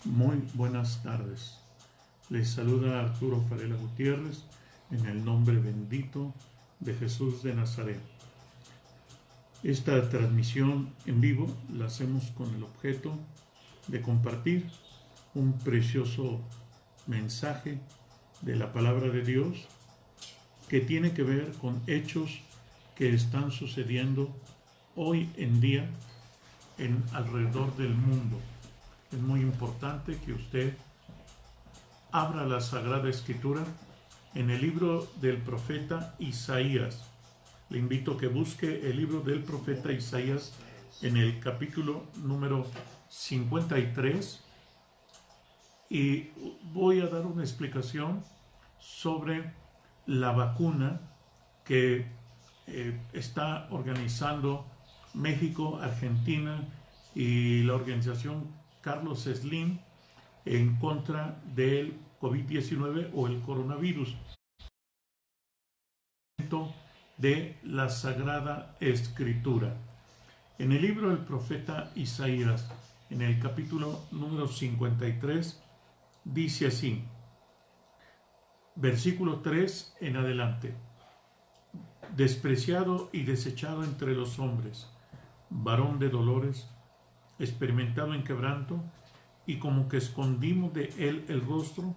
Muy buenas tardes. Les saluda Arturo Farela Gutiérrez en el nombre bendito de Jesús de Nazaret. Esta transmisión en vivo la hacemos con el objeto de compartir un precioso mensaje de la palabra de Dios que tiene que ver con hechos que están sucediendo hoy en día alrededor del mundo. Es muy importante que usted abra la Sagrada Escritura en el libro del profeta Isaías. Le invito a que busque el libro del profeta Isaías en el capítulo número 53 y voy a dar una explicación sobre la vacuna que está organizando México, Argentina y la organización Carlos Slim en contra del COVID-19 o el coronavirus de la Sagrada Escritura. En el libro del profeta Isaías, en el capítulo número 53, dice así, versículo 3 en adelante: despreciado y desechado entre los hombres, varón de dolores, experimentado en quebranto, y como que escondimos de él el rostro,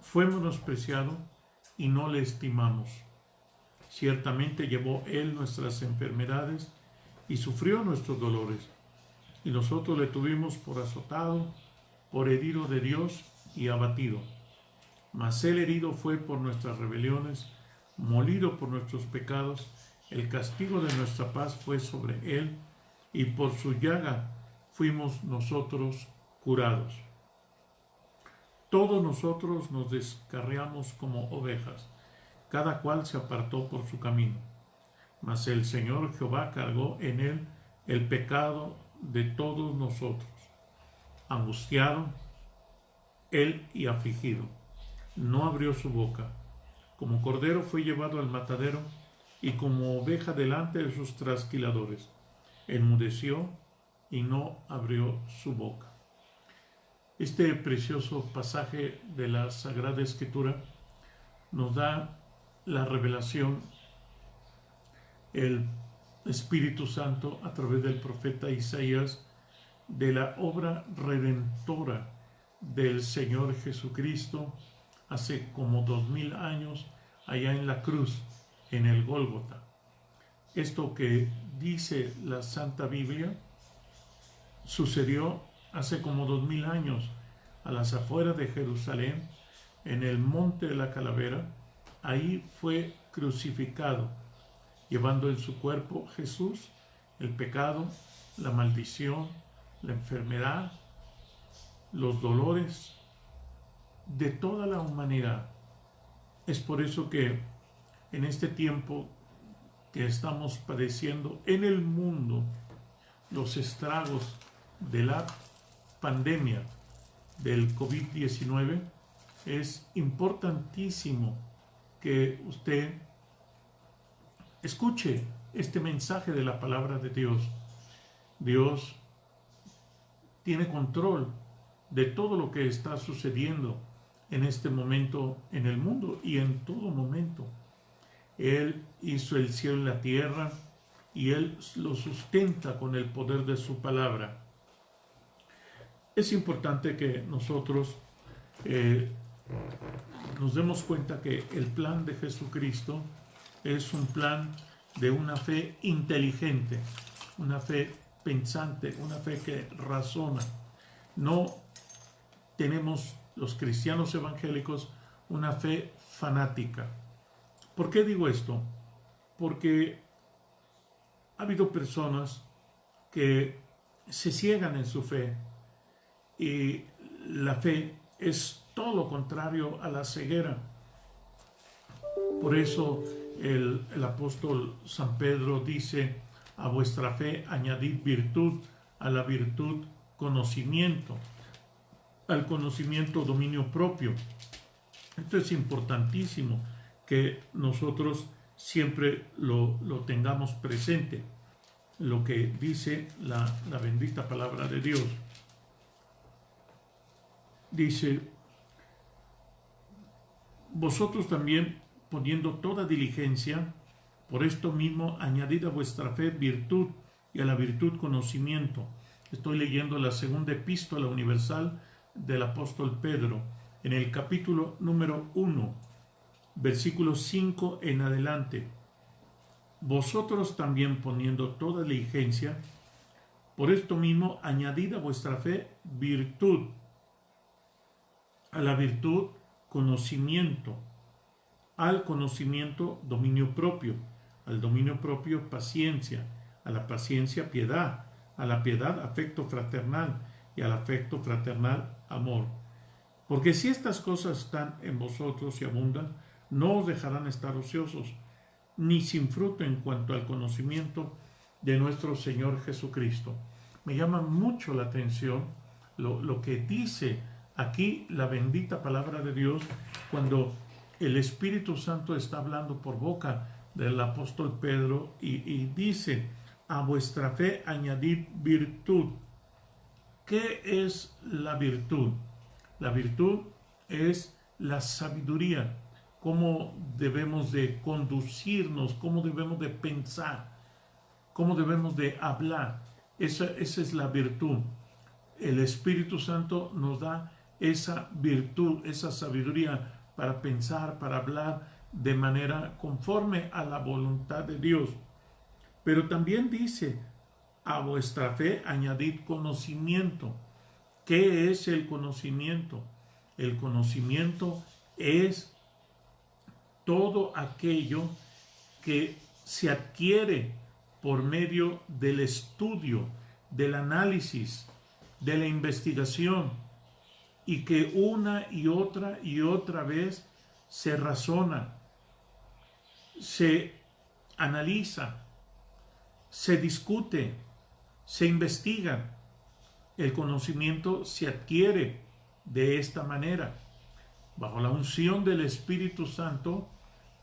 fue menospreciado y no le estimamos. Ciertamente llevó él nuestras enfermedades y sufrió nuestros dolores, y nosotros le tuvimos por azotado, por herido de Dios y abatido. Mas él herido fue por nuestras rebeliones, molido por nuestros pecados, el castigo de nuestra paz fue sobre él, y por su llaga fuimos nosotros curados. Todos nosotros nos descarriamos como ovejas, cada cual se apartó por su camino. Mas el Señor Jehová cargó en él el pecado de todos nosotros. Angustiado, él y afligido, no abrió su boca. Como cordero fue llevado al matadero, y como oveja delante de sus trasquiladores, enmudeció y no abrió su boca. Este precioso pasaje de la Sagrada Escritura nos da la revelación, el Espíritu Santo a través del profeta Isaías, de la obra redentora del Señor Jesucristo hace como 2000 años allá en la cruz, en el Gólgota. Esto que dice la Santa Biblia sucedió hace como 2000 años a las afueras de Jerusalén, en el monte de la Calavera. Ahí fue crucificado, llevando en su cuerpo Jesús el pecado, la maldición, la enfermedad, los dolores de toda la humanidad. Es por eso que en este tiempo que estamos padeciendo en el mundo los estragos de la pandemia del COVID-19, es importantísimo que usted escuche este mensaje de la palabra de Dios. Dios tiene control de todo lo que está sucediendo en este momento en el mundo y en todo momento. Él hizo el cielo y la tierra y Él lo sustenta con el poder de su palabra. Es importante que nosotros nos demos cuenta que el plan de Jesucristo es un plan de una fe inteligente, una fe pensante, una fe que razona. No tenemos los cristianos evangélicos una fe fanática. ¿Por qué digo esto? Porque ha habido personas que se ciegan en su fe, y la fe es todo lo contrario a la ceguera. Por eso el apóstol San Pedro dice: a vuestra fe añadid virtud, a la virtud conocimiento, al conocimiento dominio propio. Esto es importantísimo que nosotros siempre lo tengamos presente, lo que dice la bendita palabra de Dios. dice, vosotros también, poniendo toda diligencia, por esto mismo añadid a vuestra fe virtud, y a la virtud conocimiento. Estoy leyendo la segunda epístola universal del apóstol Pedro, en el capítulo número 1, versículo 5 en adelante. Vosotros también, poniendo toda diligencia, por esto mismo añadid a vuestra fe virtud, a la virtud conocimiento, al conocimiento dominio propio, al dominio propio paciencia, a la paciencia piedad, a la piedad afecto fraternal y al afecto fraternal amor. Porque si estas cosas están en vosotros y abundan, no os dejarán estar ociosos, ni sin fruto en cuanto al conocimiento de nuestro Señor Jesucristo. Me llama mucho la atención lo que dice aquí la bendita palabra de Dios cuando el Espíritu Santo está hablando por boca del apóstol Pedro y dice, a vuestra fe añadid virtud. ¿Qué es la virtud? La virtud es la sabiduría, cómo debemos de conducirnos, cómo debemos de pensar, cómo debemos de hablar. Esa es la virtud. El Espíritu Santo nos da esa virtud, esa sabiduría para pensar, para hablar de manera conforme a la voluntad de Dios. Pero también dice, a vuestra fe añadid conocimiento. ¿Qué es el conocimiento? El conocimiento es todo aquello que se adquiere por medio del estudio, del análisis, de la investigación, y que una y otra vez se razona, se analiza, se discute, se investiga. El conocimiento se adquiere de esta manera. Bajo la unción del Espíritu Santo,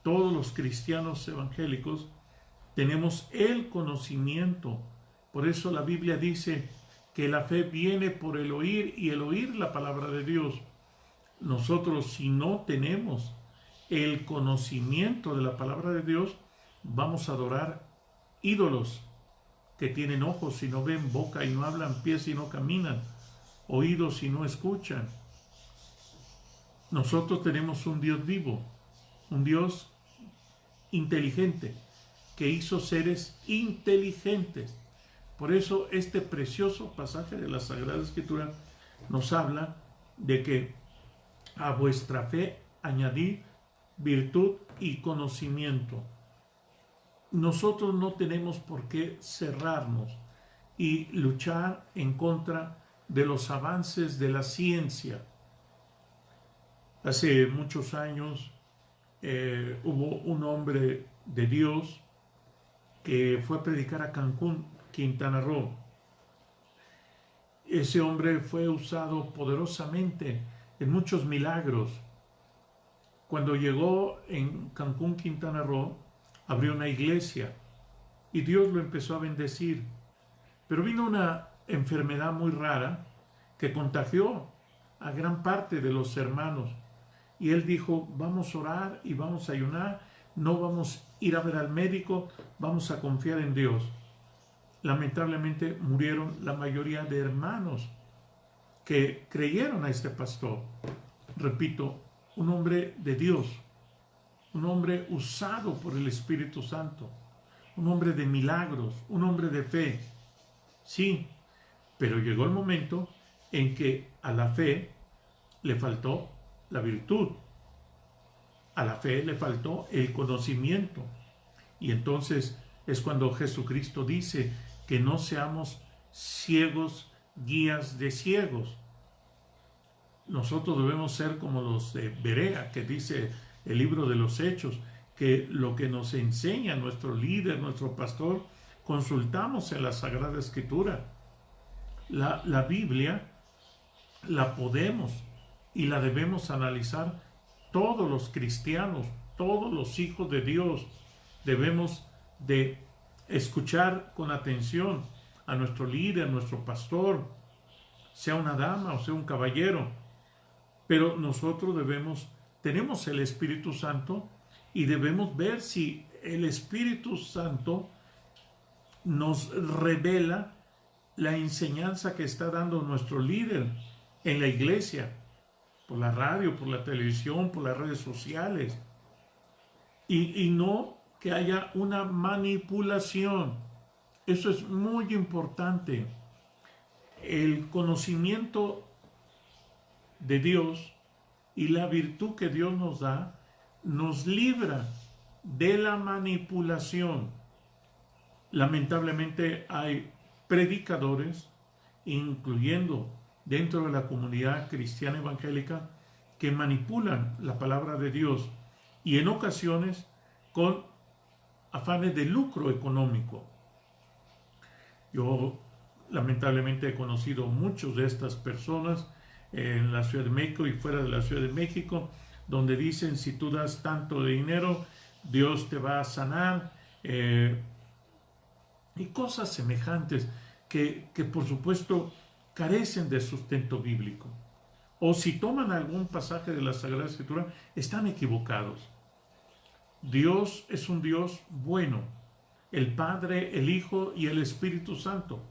todos los cristianos evangélicos tenemos el conocimiento. Por eso la Biblia dice que la fe viene por el oír y el oír la palabra de Dios. Nosotros, si no tenemos el conocimiento de la palabra de Dios, vamos a adorar ídolos que tienen ojos y no ven, boca y no hablan, pies y no caminan, oídos y no escuchan. Nosotros tenemos un Dios vivo, un Dios inteligente, que hizo seres inteligentes. Por eso este precioso pasaje de la Sagrada Escritura nos habla de que a vuestra fe añadid virtud y conocimiento. Nosotros no tenemos por qué cerrarnos y luchar en contra de los avances de la ciencia. Hace muchos años hubo un hombre de Dios que fue a predicar a Cancún, Quintana Roo. Ese hombre fue usado poderosamente en muchos milagros. Cuando llegó en Cancún, Quintana Roo, abrió una iglesia y Dios lo empezó a bendecir. Pero vino una enfermedad muy rara que contagió a gran parte de los hermanos. Y él dijo, vamos a orar y vamos a ayunar, no vamos a ir a ver al médico, vamos a confiar en Dios. Lamentablemente murieron la mayoría de hermanos que creyeron a este pastor. Repito, un hombre de Dios, un hombre usado por el Espíritu Santo, un hombre de milagros, un hombre de fe. Sí, pero llegó el momento en que a la fe le faltó la virtud, a la fe le faltó el conocimiento. Y entonces es cuando Jesucristo dice que no seamos ciegos, guías de ciegos. Nosotros debemos ser como los de Berea, que dice el libro de los Hechos, que lo que nos enseña nuestro líder, nuestro pastor, consultamos en la Sagrada Escritura. La Biblia la podemos y la debemos analizar todos los cristianos, todos los hijos de Dios. Debemos de escuchar con atención a nuestro líder, nuestro pastor, sea una dama o sea un caballero. pero nosotros tenemos el Espíritu Santo y debemos ver si el Espíritu Santo nos revela la enseñanza que está dando nuestro líder en la iglesia, por la radio, por la televisión, por las redes sociales, y no que haya una manipulación. Eso es muy importante. El conocimiento de Dios y la virtud que Dios nos da nos libra de la manipulación. Lamentablemente hay predicadores, incluyendo dentro de la comunidad cristiana evangélica, que manipulan la palabra de Dios y en ocasiones con afanes de lucro económico. Yo lamentablemente he conocido muchos de estas personas en la Ciudad de México y fuera de la Ciudad de México, donde dicen: si tú das tanto de dinero, Dios te va a sanar, y cosas semejantes que por supuesto carecen de sustento bíblico. O si toman algún pasaje de la Sagrada Escritura, están equivocados. Dios es un Dios bueno, el Padre, el Hijo y el Espíritu Santo.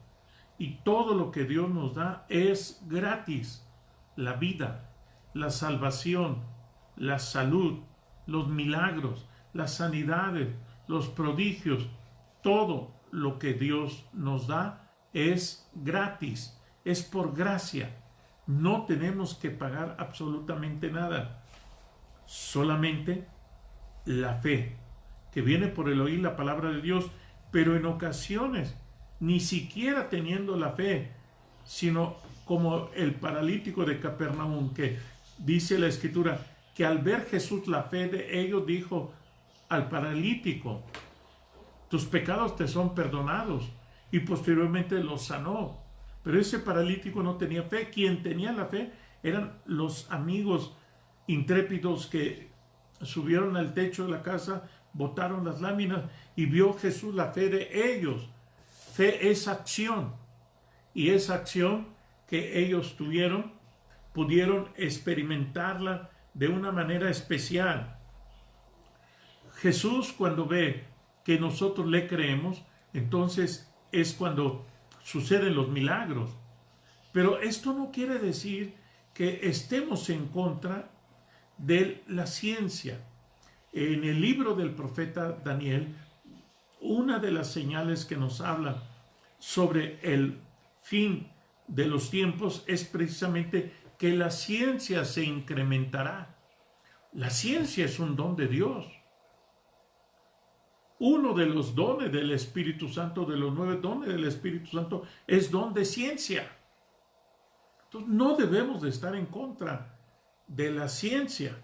Y todo lo que Dios nos da es gratis. La vida, la salvación, la salud, los milagros, las sanidades, los prodigios, todo lo que Dios nos da es gratis, es por gracia. No tenemos que pagar absolutamente nada, solamente la fe, que viene por el oír la palabra de Dios, pero en ocasiones, ni siquiera teniendo la fe, sino como el paralítico de Capernaum, que dice la Escritura, que al ver Jesús la fe de ellos, dijo al paralítico: tus pecados te son perdonados, y posteriormente lo sanó. Pero ese paralítico no tenía fe. Quien tenía la fe eran los amigos intrépidos que subieron al techo de la casa, botaron las láminas y vio Jesús la fe de ellos. Fe es acción, y esa acción que ellos tuvieron, pudieron experimentarla de una manera especial. Jesús, cuando ve que nosotros le creemos, entonces es cuando suceden los milagros. Pero esto no quiere decir que estemos en contra de la ciencia. En el libro del profeta Daniel, una de las señales que nos habla sobre el fin de los tiempos es precisamente que la ciencia se incrementará. La ciencia es un don de Dios. Uno de los dones del Espíritu Santo, de los 9 dones del Espíritu Santo, es don de ciencia. Entonces no debemos de estar en contra de la ciencia.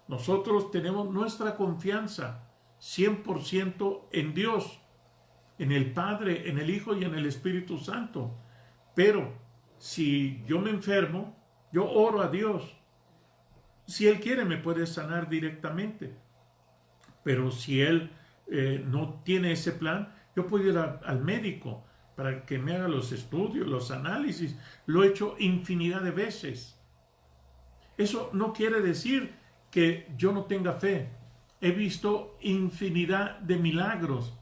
Nosotros tenemos nuestra confianza 100% en Dios, en el Padre, en el Hijo y en el Espíritu Santo. Pero si yo me enfermo, yo oro a Dios. Si Él quiere, me puede sanar directamente. Pero si Él no tiene ese plan, yo puedo ir al médico para que me haga los estudios, los análisis. Lo he hecho infinidad de veces. Eso no quiere decir que yo no tenga fe. He visto infinidad de milagros,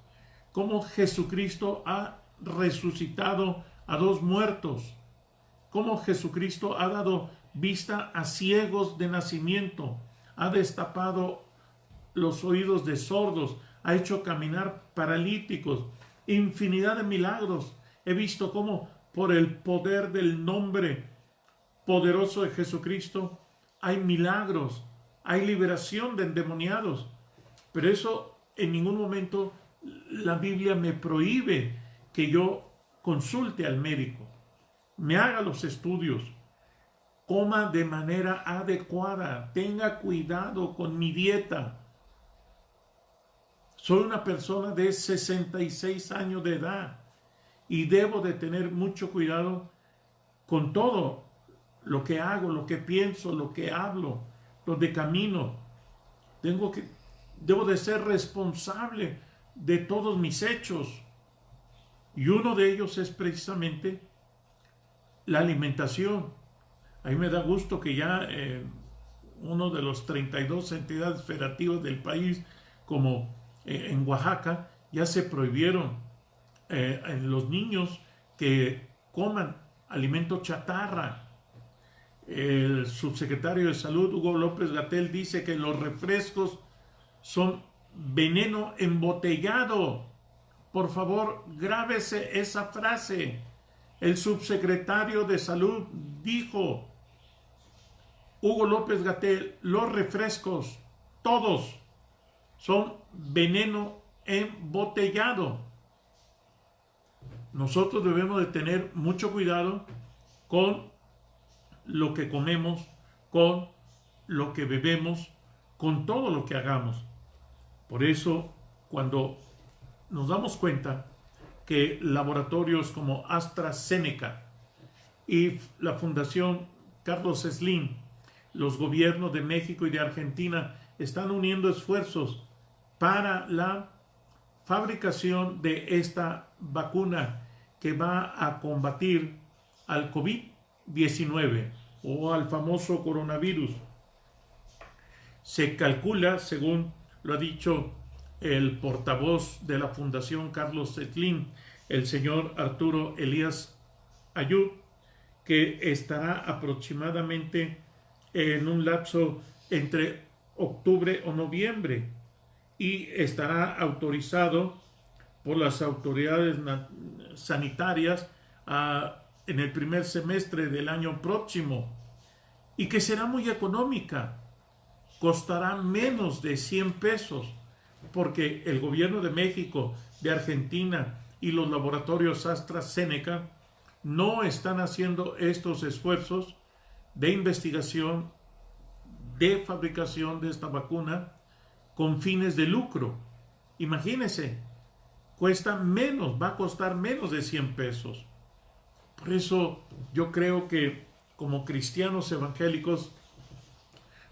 como Jesucristo ha resucitado a 2 muertos, como Jesucristo ha dado vista a ciegos de nacimiento, ha destapado los oídos de sordos, ha hecho caminar paralíticos, infinidad de milagros. He visto cómo por el poder del nombre poderoso de Jesucristo hay milagros, hay liberación de endemoniados. Pero eso en ningún momento la Biblia me prohíbe que yo consulte al médico, me haga los estudios, coma de manera adecuada, tenga cuidado con mi dieta. Soy una persona de 66 años de edad y debo de tener mucho cuidado con todo lo que hago, lo que pienso, lo que hablo, donde camino. Debo de ser responsable de todos mis hechos. Y uno de ellos es precisamente la alimentación. A mí me da gusto que ya uno de los 32 entidades federativas del país, como en Oaxaca, ya se prohibieron en los niños que coman alimento chatarra. El subsecretario de Salud, Hugo López-Gatell, dice que los refrescos son veneno embotellado. Por favor, grábese esa frase. El subsecretario de Salud dijo, Hugo López-Gatell, los refrescos, todos, son veneno embotellado. Nosotros debemos de tener mucho cuidado con lo que comemos, con lo que bebemos, con todo lo que hagamos. Por eso, cuando nos damos cuenta que laboratorios como AstraZeneca y la Fundación Carlos Slim, los gobiernos de México y de Argentina están uniendo esfuerzos para la fabricación de esta vacuna que va a combatir al COVID-19 o al famoso coronavirus. Se calcula, según lo ha dicho el portavoz de la Fundación Carlos Slim, el señor Arturo Elías Ayub, que estará aproximadamente en un lapso entre octubre o noviembre y estará autorizado por las autoridades sanitarias en el primer semestre del año próximo, y que será muy económica, costará menos de 100 pesos, porque el gobierno de México, de Argentina y los laboratorios AstraZeneca no están haciendo estos esfuerzos de investigación, de fabricación de esta vacuna con fines de lucro. Imagínense, cuesta menos, va a costar menos de 100 pesos. Por eso yo creo que como cristianos evangélicos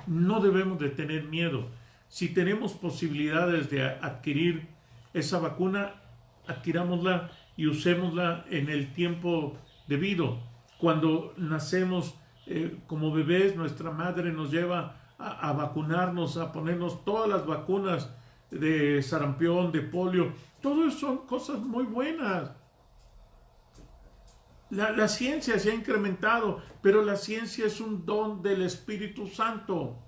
no debemos de tener miedo. Si tenemos posibilidades de adquirir esa vacuna, adquirámosla y usémosla en el tiempo debido. Cuando nacemos como bebés, nuestra madre nos lleva a vacunarnos, a ponernos todas las vacunas de sarampión, de polio. Todo eso son cosas muy buenas. La ciencia se ha incrementado, pero la ciencia es un don del Espíritu Santo.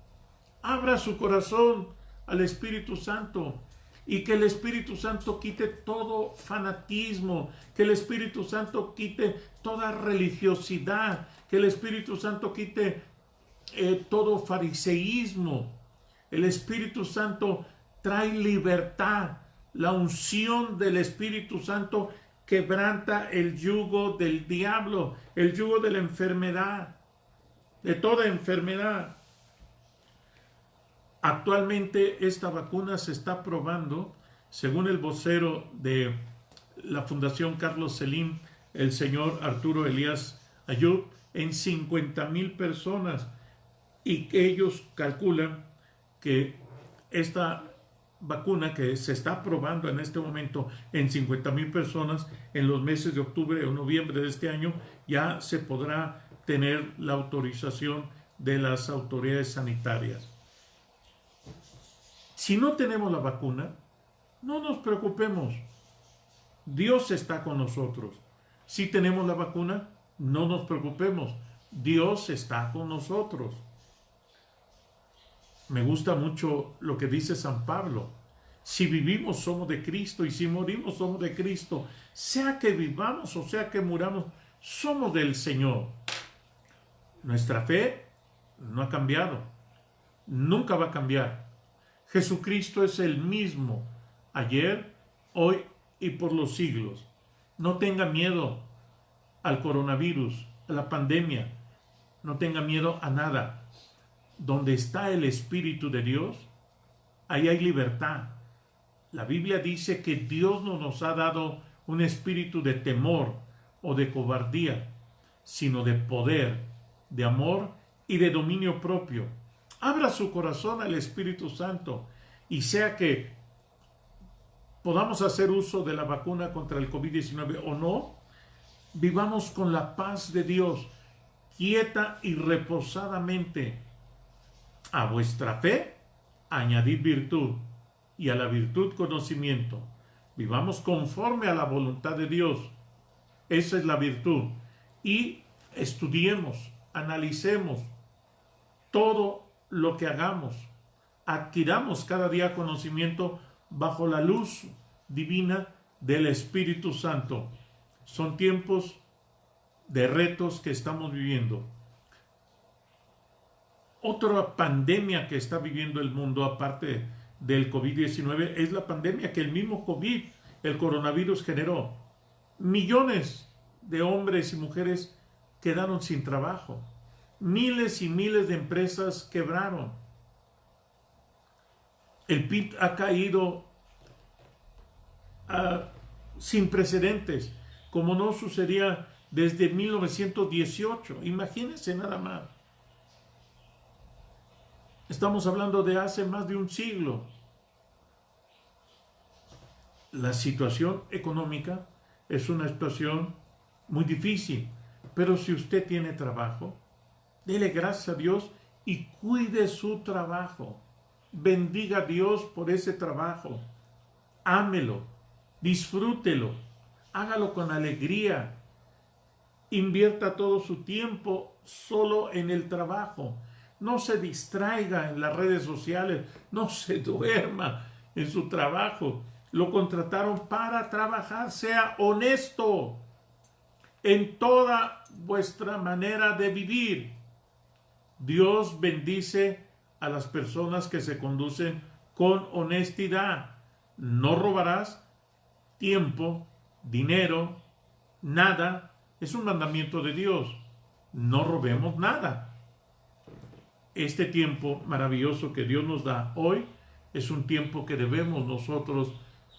Abra su corazón al Espíritu Santo y que el Espíritu Santo quite todo fanatismo, que el Espíritu Santo quite toda religiosidad, que el Espíritu Santo quite todo fariseísmo. El Espíritu Santo trae libertad. La unción del Espíritu Santo quebranta el yugo del diablo, el yugo de la enfermedad, de toda enfermedad. Actualmente esta vacuna se está probando, según el vocero de la Fundación Carlos Slim, el señor Arturo Elías Ayub, en 50,000 personas, y que ellos calculan que esta vacuna que se está probando en este momento en 50,000 personas, en los meses de octubre o noviembre de este año ya se podrá tener la autorización de las autoridades sanitarias. Si no tenemos la vacuna, no nos preocupemos. Dios está con nosotros. Si tenemos la vacuna, no nos preocupemos. Dios está con nosotros. Me gusta mucho lo que dice San Pablo. Si vivimos, somos de Cristo, y si morimos, somos de Cristo. Sea que vivamos o sea que muramos, somos del Señor. Nuestra fe no ha cambiado. Nunca va a cambiar. Jesucristo es el mismo, ayer, hoy y por los siglos. No tenga miedo al coronavirus, a la pandemia. No tenga miedo a nada. Donde está el Espíritu de Dios, ahí hay libertad. La Biblia dice que Dios no nos ha dado un espíritu de temor o de cobardía, sino de poder, de amor y de dominio propio. Abra su corazón al Espíritu Santo y sea que podamos hacer uso de la vacuna contra el COVID-19 o no, vivamos con la paz de Dios. quieta y reposadamente. A vuestra fe añadid virtud, y a la virtud conocimiento. Vivamos conforme a la voluntad de Dios. Esa es la virtud. Y estudiemos, analicemos todo lo que hagamos. Adquiramos cada día conocimiento bajo la luz divina del Espíritu Santo. Son tiempos de retos que estamos viviendo. Otra pandemia que está viviendo el mundo, aparte del COVID-19, es la pandemia que el mismo COVID, el coronavirus, generó. Millones de hombres y mujeres quedaron sin trabajo. Miles y miles de empresas quebraron. El PIB ha caído sin precedentes, como no sucedía desde 1918. Imagínense nada más. Estamos hablando de hace más de un siglo. La situación económica es una situación muy difícil, pero si usted tiene trabajo, dele gracias a Dios y cuide su trabajo. Bendiga a Dios por ese trabajo. Ámelo, disfrútelo, hágalo con alegría. Invierta todo su tiempo solo en el trabajo. No se distraiga en las redes sociales, no se duerma en su trabajo. Lo contrataron para trabajar. Sea honesto en toda vuestra manera de vivir. Dios bendice a las personas que se conducen con honestidad. No robarás tiempo, dinero, nada. Es un mandamiento de Dios. No robemos nada. Este tiempo maravilloso que Dios nos da hoy es un tiempo que debemos nosotros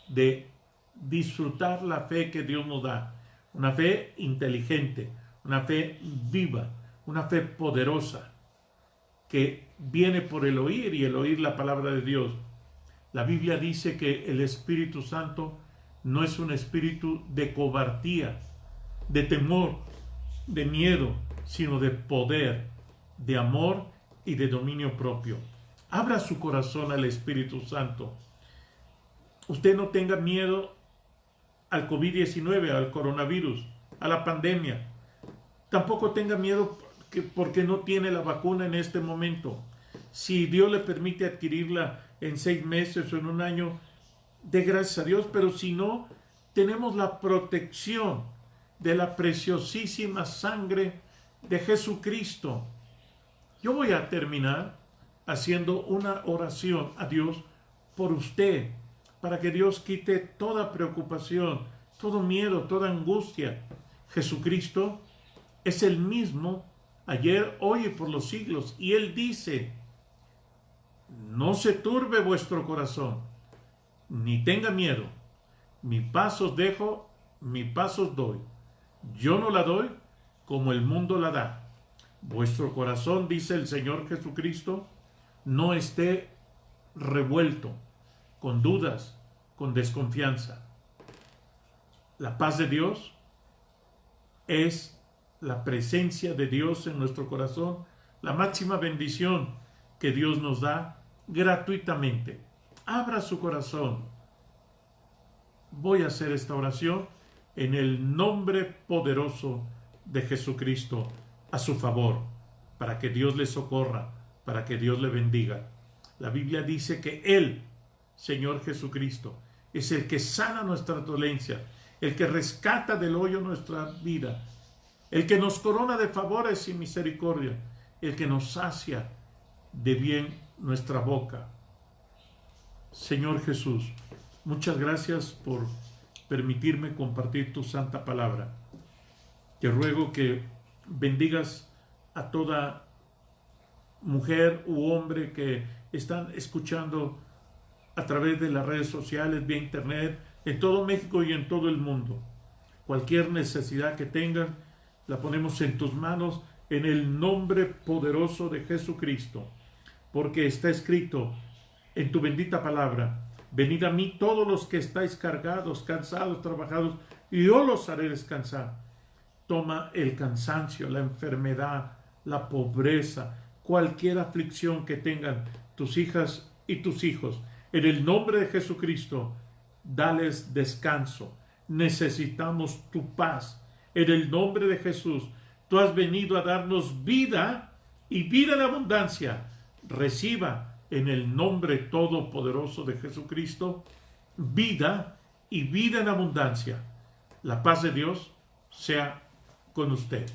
de disfrutar la fe que Dios nos da. Una fe inteligente, una fe viva, una fe poderosa que viene por el oír y el oír la palabra de Dios. La Biblia dice que el Espíritu Santo no es un espíritu de cobardía, de temor, de miedo, sino de poder, de amor y de dominio propio. Abra su corazón al Espíritu Santo. Usted no tenga miedo al COVID-19, al coronavirus, a la pandemia. Tampoco tenga miedo porque no tiene la vacuna en este momento. Si Dios le permite adquirirla en 6 meses o en un año, dé gracias a Dios, pero si no, tenemos la protección de la preciosísima sangre de Jesucristo. Yo voy a terminar haciendo una oración a Dios por usted, para que Dios quite toda preocupación, todo miedo, toda angustia. Jesucristo es el mismo ayer, hoy y por los siglos. Y Él dice, no se turbe vuestro corazón, ni tenga miedo. Mi paz os dejo, mi paz os doy. Yo no la doy como el mundo la da. Vuestro corazón, dice el Señor Jesucristo, no esté revuelto con dudas, con desconfianza. La paz de Dios es la presencia de Dios en nuestro corazón, la máxima bendición que Dios nos da gratuitamente. Abra su corazón. Voy a hacer esta oración en el nombre poderoso de Jesucristo a su favor, para que Dios le socorra, para que Dios le bendiga. La Biblia dice que Él, Señor Jesucristo, es el que sana nuestra dolencia, el que rescata del hoyo nuestra vida, el que nos corona de favores y misericordia, el que nos sacia de bien nuestra boca. Señor Jesús, muchas gracias por permitirme compartir tu santa palabra. Te ruego que bendigas a toda mujer u hombre que están escuchando a través de las redes sociales, vía internet, en todo México y en todo el mundo. Cualquier necesidad que tengan, la ponemos en tus manos en el nombre poderoso de Jesucristo, porque está escrito en tu bendita palabra: venid a mí todos los que estáis cargados, cansados, trabajados, y yo los haré descansar. toma el cansancio, la enfermedad, la pobreza, cualquier aflicción que tengan tus hijas y tus hijos. En el nombre de Jesucristo, dales descanso. Necesitamos tu paz. En el nombre de Jesús, tú has venido a darnos vida y vida en abundancia. Reciba en el nombre todopoderoso de Jesucristo vida y vida en abundancia. La paz de Dios sea con usted.